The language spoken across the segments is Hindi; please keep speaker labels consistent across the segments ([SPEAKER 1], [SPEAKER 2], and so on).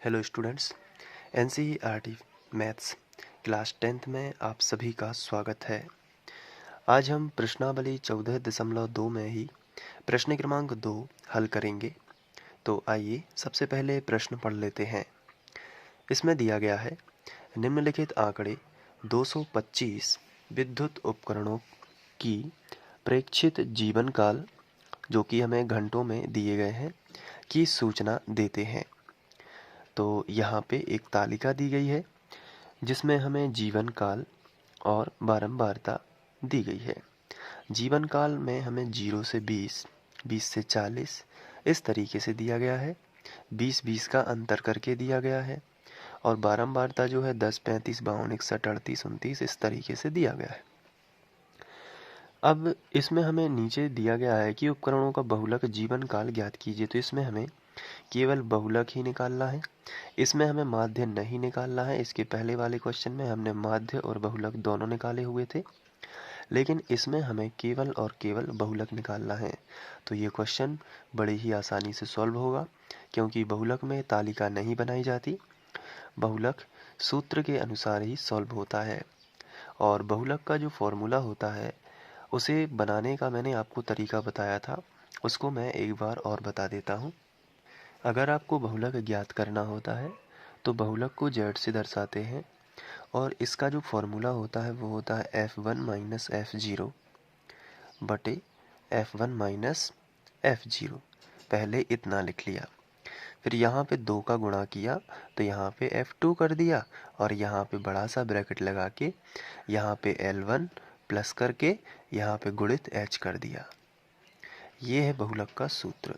[SPEAKER 1] Hello students, NCERT maths class 10th में आप सभी का स्वागत है। आज हम प्रश्नावली 14.2 में ही प्रश्न क्रमांक 2 हल करेंगे। तो आइए सबसे पहले प्रश्न पढ़ लेते हैं। इसमें दिया गया है निम्नलिखित आंकड़े 225 विद्युत उपकरणों की प्रेक्षित जीवन काल, जो कि हमें घंटों में दिए गए हैं, की सूचना देते हैं। तो यहाँ पे एक तालिका दी गई है जिसमें हमें जीवन काल और बारंबारता दी गई है। जीवन काल में हमें 0 से 20, 20 से 40 इस तरीके से दिया गया है। 20-20 का अंतर करके दिया गया है। और बारंबारता जो है 10, 35, 52, 61, 38, 29 इस तरीके से दिया गया है। अब इसमें हमें नीचे दिया गया है कि उपकरणों का बहुलक जीवन काल ज्ञात कीजिए। तो इसमें हमें केवल बहुलक ही निकालना है, इसमें हमें माध्य नहीं निकालना है। इसके पहले वाले क्वेश्चन में हमने माध्य और बहुलक दोनों निकाले हुए थे, लेकिन इसमें हमें केवल और केवल बहुलक निकालना है। तो ये क्वेश्चन बड़े ही आसानी से सॉल्व होगा, क्योंकि बहुलक में तालिका नहीं बनाई जाती। बहुलक सूत्र के अनुसार ही सॉल्व होता है। और बहुलक का जो फॉर्मूला होता है उसे बनाने का मैंने आपको तरीका बताया था, उसको मैं एक बार और बता देता हूँ। अगर आपको बहुलक ज्ञात करना होता है तो बहुलक को z से दर्शाते हैं, और इसका जो फॉर्मूला होता है वो होता है f1 माइनस f0 बटे f1 माइनस f0। पहले इतना लिख लिया, फिर यहाँ पे 2 का गुणा किया तो यहाँ पे f2 कर दिया, और यहाँ पे बड़ा सा ब्रैकेट लगा के यहाँ पे L1 प्लस करके यहाँ पे गुणित h कर दिया। ये है बहुलक का सूत्र।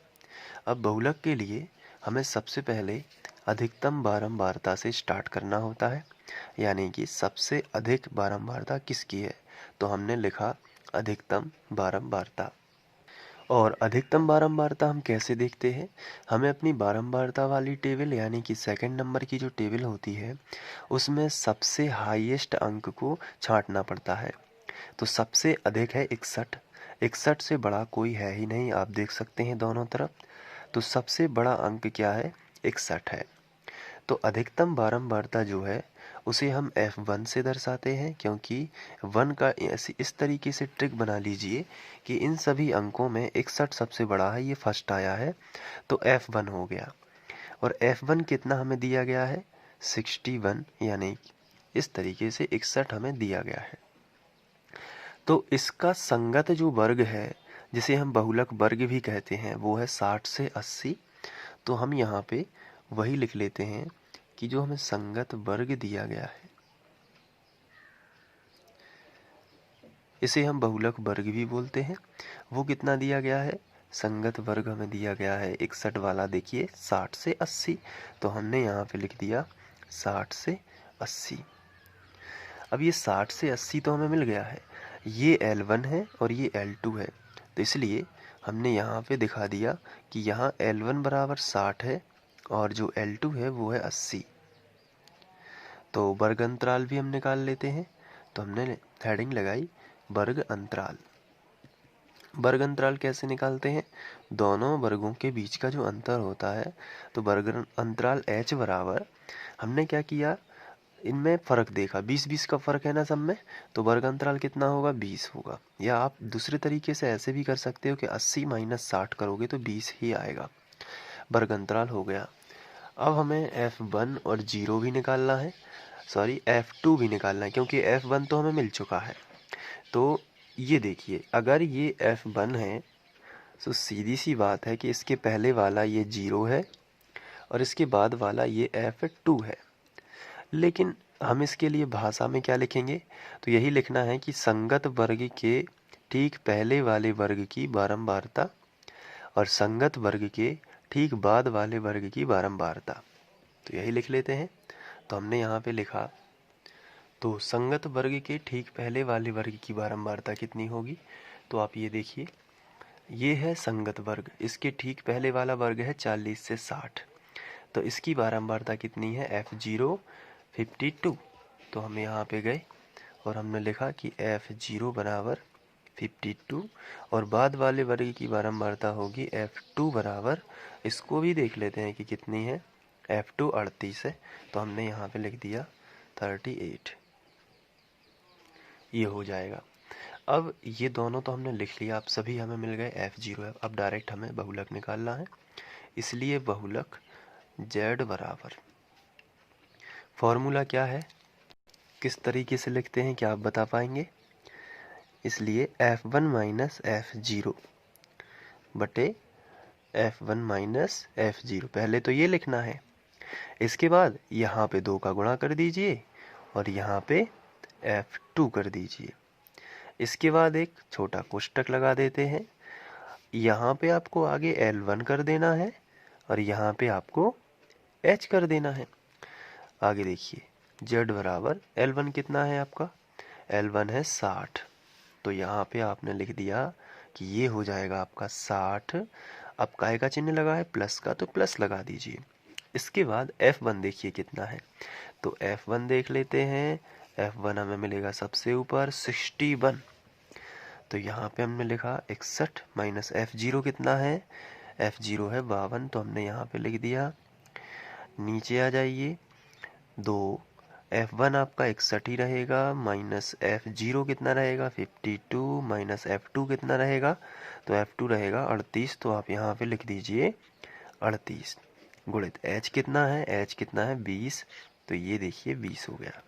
[SPEAKER 1] अब बहुलक के लिए हमें सबसे पहले अधिकतम बारंबारता से स्टार्ट करना होता है, यानी कि सबसे अधिक बारंबारता किसकी है। तो हमने लिखा अधिकतम बारंबारता। और अधिकतम बारंबारता हम कैसे देखते हैं, हमें अपनी बारंबारता वाली टेबल यानी कि सेकंड नंबर की जो टेबल होती है उसमें सबसे हाईएस्ट अंक को छांटना पड़ता है। तो सबसे अधिक है 61, 61 से बड़ा कोई है ही नहीं, आप देख सकते हैं दोनों तरफ। तो सबसे बड़ा अंक क्या है, 61 है। तो अधिकतम बारंबारता जो है उसे हम F1 से दर्शाते हैं, क्योंकि 1 का इस तरीके से ट्रिक बना लीजिए कि इन सभी अंकों में 61 सबसे बड़ा है, ये फर्स्ट आया है तो F1 हो गया। और F1 कितना हमें दिया गया है, 61, यानी इस तरीके से 61 हमें दिया गया है। तो इसका संगत जो वर्ग है, जिसे हम बहुलक वर्ग भी कहते हैं, वो है 60 से 80। तो हम यहाँ पे वही लिख लेते हैं कि जो हमें संगत वर्ग दिया गया है इसे हम बहुलक वर्ग भी बोलते हैं। वो कितना दिया गया है, संगत वर्ग हमें दिया गया है 61 वाला, देखिए 60 से 80। तो हमने यहाँ पे लिख दिया 60 से 80। अब ये 60 से 80 तो हमें मिल गया है, ये L1 है और ये L2 है। तो इसलिए हमने यहाँ पे दिखा दिया कि यहाँ L1 बराबर 60 है और जो L2 है वो है 80। तो वर्ग अंतराल भी हम निकाल लेते हैं। तो हमने हेडिंग लगाई वर्ग अंतराल। वर्ग अंतराल कैसे निकालते हैं, दोनों वर्गों के बीच का जो अंतर होता है, तो वर्ग अंतराल h बराबर, हमने क्या किया, इनमें फर्क देखा, 20-20 का फर्क है ना सब में, तो वर्ग अंतराल कितना होगा, 20 होगा। या आप दूसरे तरीके से ऐसे भी कर सकते हो कि 80 माइनस 60 करोगे तो 20 ही आएगा। वर्ग अंतराल हो गया। अब हमें F1 और 0 भी निकालना है, सॉरी F2 भी निकालना है, क्योंकि F1 तो हमें मिल चुका है। तो ये देखिए, अगर ये F1 है तो सीधी सी बात है कि इसके पहले वाला ये 0 है और इसके बाद वाला ये F2 है। लेकिन हम इसके लिए भाषा में क्या लिखेंगे, तो यही लिखना है कि संगत वर्ग के ठीक पहले वाले वर्ग की बारंबारता और संगत वर्ग के ठीक बाद वाले वर्ग की बारंबारता। तो यही लिख लेते हैं। तो हमने यहाँ पे लिखा, तो संगत वर्ग के ठीक पहले वाले वर्ग की बारंबारता कितनी होगी, तो आप ये देखिए, ये है संगत वर्ग, इसके ठीक पहले वाला वर्ग है 40 से 60। तो इसकी बारंबारता कितनी है, F0 52। तो हम यहाँ पे गए और हमने लिखा कि F0 बराबर 52, और बाद वाले वर्ग की बारंबारता होगी F2 बराबर, इसको भी देख लेते हैं कि कितनी है, F2 38 है, तो हमने यहाँ पे लिख दिया 38, ये हो जाएगा। अब ये दोनों तो हमने लिख लिया, अब सभी हमें मिल गए F0 है। अब डायरेक्ट हमें बहुलक निकालना है, इसलिए बहुलक Z बराबर, फॉर्मूला क्या है, किस तरीके से लिखते हैं, क्या आप बता पाएंगे? इसलिए F1 माइनस F0 बटे F1 माइनस F0, पहले तो ये लिखना है। इसके बाद यहाँ पे 2 का गुणा कर दीजिए और यहाँ पे F2 कर दीजिए। इसके बाद एक छोटा कोष्टक लगा देते हैं, यहाँ पे आपको आगे L1 कर देना है और यहाँ पे आपको H कर देना है। आगे देखिए Z बराबर L1 कितना है आपका, L1 है 60, तो यहाँ पे आपने लिख दिया कि ये हो जाएगा आपका 60। अब काय का चिन्ह लगा है प्लस का, तो प्लस लगा दीजिए। इसके बाद F1 देखिए कितना है, तो F1 देख लेते हैं। F1 हमें मिलेगा सबसे ऊपर 61, तो यहाँ पे हमने लिखा 61 माइनस F0 कितना है, F0 है 52, तो हमने यहाँ पे लिख दिया। नीचे आ जाइए, 2, F1 आपका 61 ही रहेगा, माइनस F0 कितना रहेगा 52, माइनस F2 कितना रहेगा, तो F2 रहेगा 38, तो आप यहाँ पे लिख दीजिए 38, गुणित H कितना है, H कितना है 20, तो ये देखिए 20 हो गया।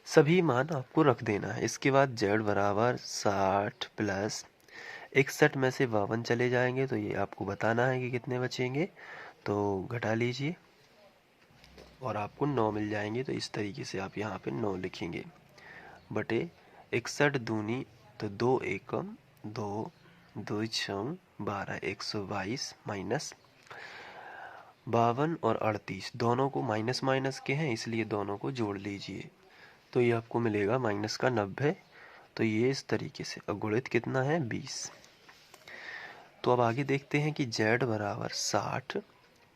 [SPEAKER 1] सभी मान आपको रख देना है। इसके बाद Z बराबर 60 प्लस 61 में से 52 चले जाएंगे, तो ये आपको बताना है कि कितने बचेंगे, तो घटा लीजिए और आपको 9 मिल जाएंगे। तो इस तरीके से आप यहाँ पे 9 लिखेंगे बटे 61 दूनी, तो 2 एकम 2, 2 छम 12, 122 माइनस 52 और 38 दोनों को माइनस माइनस के हैं, इसलिए दोनों को जोड़ लीजिए, तो ये आपको मिलेगा माइनस का 90। तो ये इस तरीके से, अगुणित कितना है 20। तो अब आगे देखते हैं कि Z बराबर 60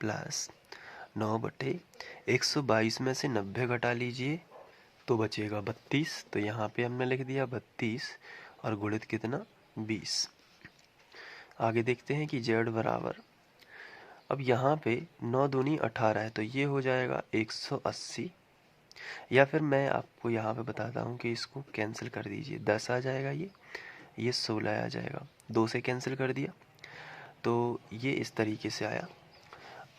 [SPEAKER 1] प्लस 9 बटे 122 में से 90 घटा लीजिए, तो बचेगा 32, तो यहाँ पे हमने लिख दिया 32 और गुणित कितना 20। आगे देखते हैं कि Z बराबर, अब यहाँ पे 9 दूनी 18 है, तो ये हो जाएगा 180, या फिर मैं आपको यहाँ पे बताता हूँ कि इसको कैंसिल कर दीजिए, 10 आ जाएगा, ये 16 आ जाएगा, 2 से कैंसिल कर दिया, तो ये इस तरीके से आया।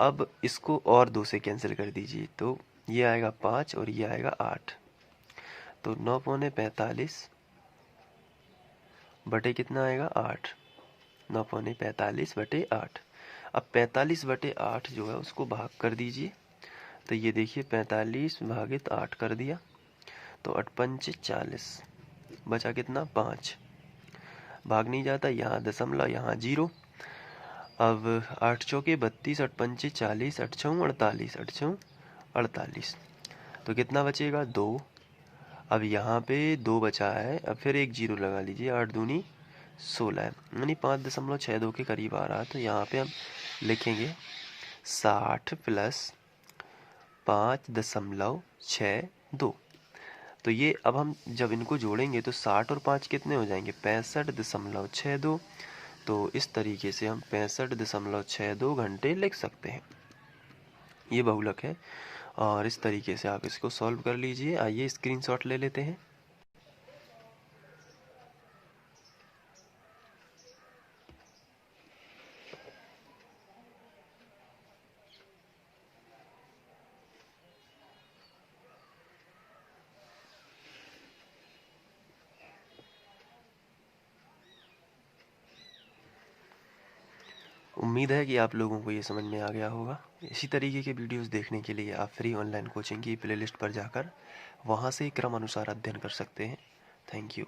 [SPEAKER 1] अब इसको और 2 से कैंसिल कर दीजिए, तो ये आएगा 5 और ये आएगा 8, तो 9 पौने 45 बटे कितना आएगा 8, 9 पौने 45 बटे 8। अब 45 बटे 8 जो है उसको भाग कर दीजिए, तो ये देखिए 45 भागित 8 कर दिया, तो 8 पंचे 40, बचा कितना 5, भाग नहीं जाता, यहाँ दशमलव यहाँ 0। अब 8 चौके 32, 8 पंचे 40, 8 छऊ 48, 8 छऊ 48, तो कितना बचेगा 2। अब यहाँ पे 2 बचा है, अब फिर एक 0 लगा लीजिए, 8 दूनी 16 है, यानी 5.62 के करीब आ रहा है, तो यहाँ पे हम लिखेंगे 60 प्लस 5.62। तो ये अब हम जब इनको जोड़ेंगे तो 60 और 5 कितने हो जाएंगे 65.62। तो इस तरीके से हम 65.62 घंटे लिख सकते हैं। ये बहुलक है और इस तरीके से आप इसको सॉल्व कर लीजिए। आइए स्क्रीनशॉट ले लेते हैं। उम्मीद है कि आप लोगों को ये समझ में आ गया होगा। इसी तरीके के वीडियोस देखने के लिए आप फ्री ऑनलाइन कोचिंग की प्लेलिस्ट पर जाकर वहाँ से क्रम अनुसार अध्ययन कर सकते हैं। Thank you.